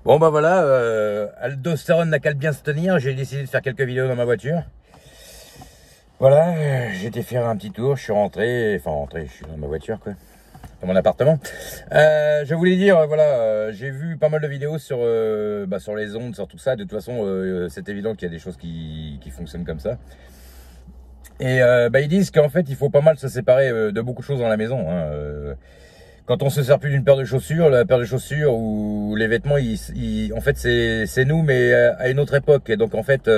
Bon bah voilà, aldostérone n'a qu'à bien se tenir, j'ai décidé de faire quelques vidéos dans ma voiture. Voilà, j'ai été faire un petit tour, je suis rentré, je suis dans ma voiture quoi, dans mon appartement. Je voulais dire, voilà, j'ai vu pas mal de vidéos sur les ondes, sur tout ça. De toute façon, c'est évident qu'il y a des choses qui fonctionnent comme ça. Et ils disent qu'en fait, il faut pas mal se séparer de beaucoup de choses dans la maison. Quand on se sert plus d'une paire de chaussures, la paire de chaussures ou les vêtements, en fait, c'est nous, mais à une autre époque. Et donc, en fait,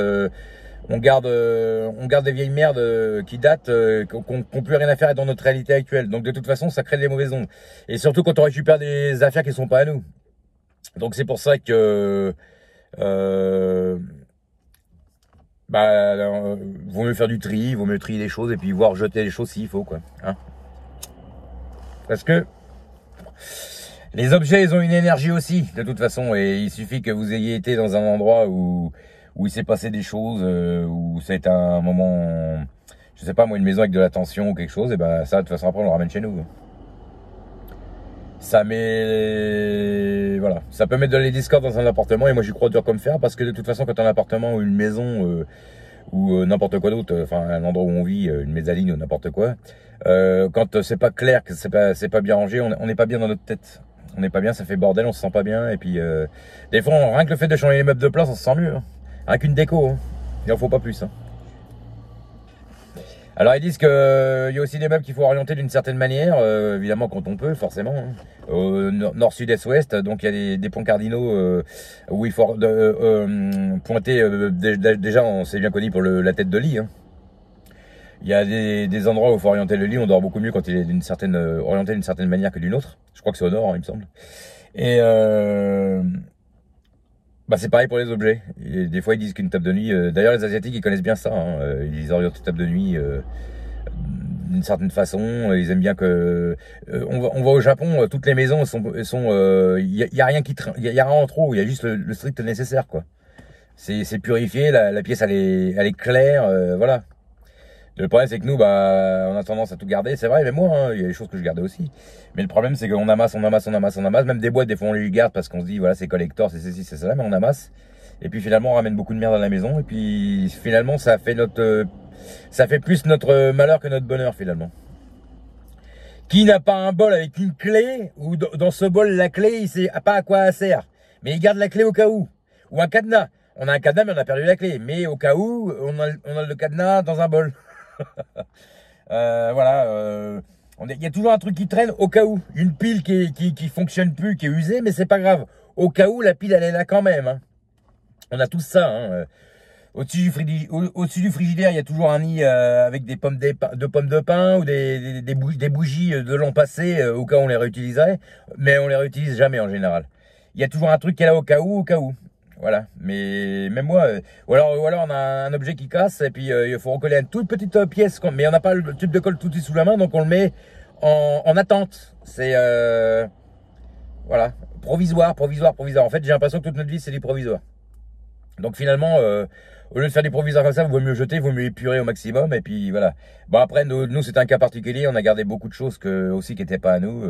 on garde des vieilles merdes qui datent, qu'on n'ont plus rien à faire dans notre réalité actuelle. Donc, de toute façon, ça crée des mauvaises ondes. Et surtout quand on récupère des affaires qui ne sont pas à nous. Donc, c'est pour ça que vaut mieux faire du tri, vaut mieux trier les choses et puis voir jeter les choses s'il faut, quoi. Hein, parce que les objets, ils ont une énergie aussi, de toute façon, et il suffit que vous ayez été dans un endroit où il s'est passé des choses, où c'est un moment, je sais pas moi, une maison avec de la tension ou quelque chose, et ben ça, de toute façon, après, on le ramène chez nous. Ça met, voilà, ça peut mettre de la discorde dans un appartement, et moi, j'y crois dur comme fer, parce que de toute façon, quand un appartement ou une maison, ou n'importe quoi d'autre, enfin, un endroit où on vit, une mezzanine ou n'importe quoi, quand c'est pas clair, que c'est pas bien rangé, on n'est pas bien dans notre tête. On n'est pas bien, ça fait bordel, on se sent pas bien. Et puis, des fois, rien que le fait de changer les meubles de place, on se sent mieux. Hein. Rien qu'une déco. Hein. Il en faut pas plus. Hein. Alors, ils disent qu'il y a aussi des meubles qu'il faut orienter d'une certaine manière, évidemment, quand on peut, forcément. Hein. Nord, sud, est, ouest. Donc, il y a des points cardinaux où il faut pointer. Déjà, on s'est bien connu pour la tête de lit. Hein. Il y a des endroits où il faut orienter le lit, on dort beaucoup mieux quand il est orienté d'une certaine manière que d'une autre. Je crois que c'est au nord, hein, il me semble. Et c'est pareil pour les objets. Et des fois, ils disent qu'une table de nuit... D'ailleurs, les Asiatiques, ils connaissent bien ça. Hein, ils orientent une table de nuit d'une certaine façon. Ils aiment bien que... on va au Japon, toutes les maisons y a rien il y a rien en trop. Il y a juste le strict nécessaire, quoi. C'est purifié, la pièce, elle est claire, voilà. Le problème, c'est que nous, on a tendance à tout garder. C'est vrai, mais moi, hein, il y a des choses que je gardais aussi. Mais le problème, c'est qu'on amasse. Même des boîtes, des fois, on les garde parce qu'on se dit, voilà, c'est collector, c'est ceci, c'est cela, mais on amasse. Et puis finalement, on ramène beaucoup de merde à la maison. Et puis finalement, ça fait plus notre malheur que notre bonheur, finalement. Qui n'a pas un bol avec une clé, ou dans ce bol, la clé, il sait pas à quoi elle sert. Mais il garde la clé au cas où. Ou un cadenas. On a un cadenas, mais on a perdu la clé. Mais au cas où, on a le cadenas dans un bol. Voilà, il y a toujours un truc qui traîne au cas où. Une pile qui fonctionne plus, qui est usée, mais c'est pas grave. Au cas où, la pile, elle est là quand même. Hein. On a tous ça. Hein. Au-dessus du frigidaire, il y a toujours un nid avec des pommes de pin ou des bougies de l'an passé, au cas où on les réutiliserait. Mais on les réutilise jamais en général. Il y a toujours un truc qui est là au cas où, au cas où. Voilà, mais même moi, ou alors on a un objet qui casse et puis il faut recoller une toute petite pièce, mais on n'a pas le tube de colle tout de suite sous la main, donc on le met en attente. C'est voilà, provisoire. En fait, j'ai l'impression que toute notre vie c'est du provisoire. Donc finalement, au lieu de faire des provisoires comme ça, il vaut mieux jeter, il vaut mieux épurer au maximum. Et puis voilà. Bon après, nous c'est un cas particulier, on a gardé beaucoup de choses aussi qui n'étaient pas à nous.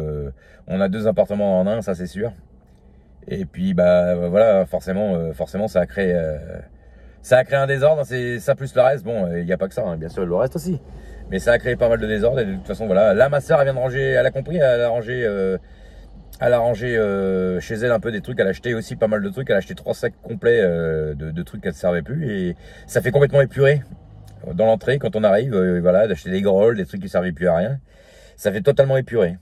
On a 2 appartements en un, ça c'est sûr. Et puis voilà, forcément ça a créé un désordre, c'est ça plus le reste. Bon, il n'y a pas que ça, hein, bien sûr, le reste aussi. Mais ça a créé pas mal de désordre et de toute façon voilà. Là ma soeur elle vient de ranger, elle a compris, elle a rangé chez elle un peu des trucs, elle a acheté aussi pas mal de trucs, elle a acheté 3 sacs complets de trucs qu'elle ne servait plus et ça fait complètement épuré dans l'entrée quand on arrive, voilà, d'acheter des grolles, des trucs qui ne servaient plus à rien. Ça fait totalement épuré.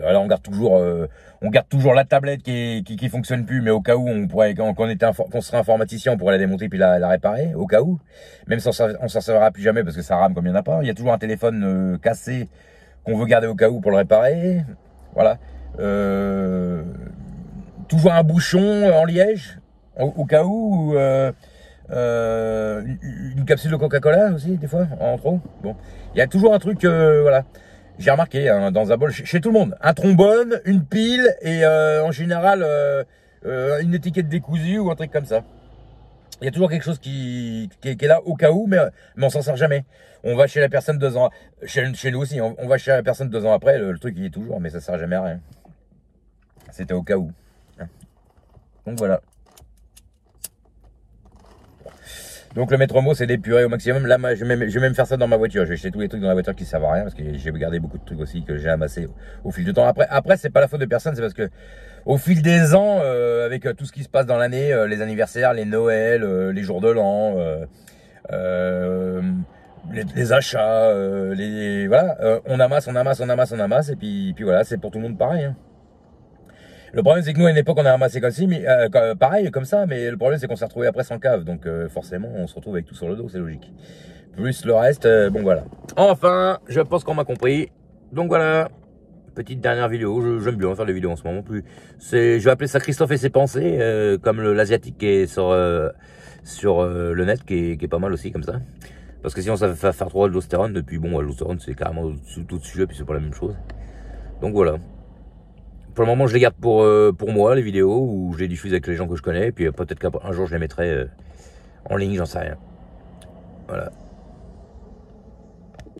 Alors on garde toujours la tablette qui fonctionne plus, mais au cas où on pourrait, quand qu'on serait informaticien, on pourrait la démonter puis la réparer, au cas où. Même si on s'en servira plus jamais parce que ça rame comme il n'y en a pas. Il y a toujours un téléphone cassé qu'on veut garder au cas où pour le réparer. Voilà. Toujours un bouchon en liège, au cas où. Une capsule de Coca-Cola aussi, des fois, en trop. Bon. Il y a toujours un truc, voilà. J'ai remarqué hein, dans un bol, chez tout le monde, un trombone, une pile et en général une étiquette décousue ou un truc comme ça. Il y a toujours quelque chose qui est là au cas où, mais on s'en sert jamais. On va chez la personne 2 ans, chez nous aussi, on va chez la personne 2 ans après, le truc il est toujours, mais ça sert jamais à rien. C'était au cas où. Donc voilà. Donc le maître mot, c'est d'épurer au maximum. Là, je vais même faire ça dans ma voiture. Je vais jeter tous les trucs dans la voiture qui servent à rien, parce que j'ai gardé beaucoup de trucs aussi que j'ai amassés au fil du temps. Après c'est pas la faute de personne, c'est parce que au fil des ans, avec tout ce qui se passe dans l'année, les anniversaires, les Noëls, les jours de l'an, les achats, voilà, on amasse, et puis voilà, c'est pour tout le monde pareil. Hein. Le problème, c'est que nous, à une époque, on a ramassé comme si, mais pareil, comme ça, mais le problème, c'est qu'on s'est retrouvé après sans cave. Donc, forcément, on se retrouve avec tout sur le dos, c'est logique. Plus le reste, bon, voilà. Enfin, je pense qu'on m'a compris. Donc, voilà. Petite dernière vidéo. J'aime bien faire des vidéos en ce moment. Je vais appeler ça Christophe et ses pensées, comme l'asiatique qui est sur le net, qui est pas mal aussi, comme ça. Parce que sinon, ça va faire trop l'aldostérone. Depuis, bon, l'aldostérone, c'est carrément tout de sujet, puis c'est pas la même chose. Donc, voilà. Pour le moment, je les garde pour moi, les vidéos, ou je les diffuse avec les gens que je connais, et puis peut-être qu'un jour, je les mettrai en ligne, j'en sais rien. Voilà.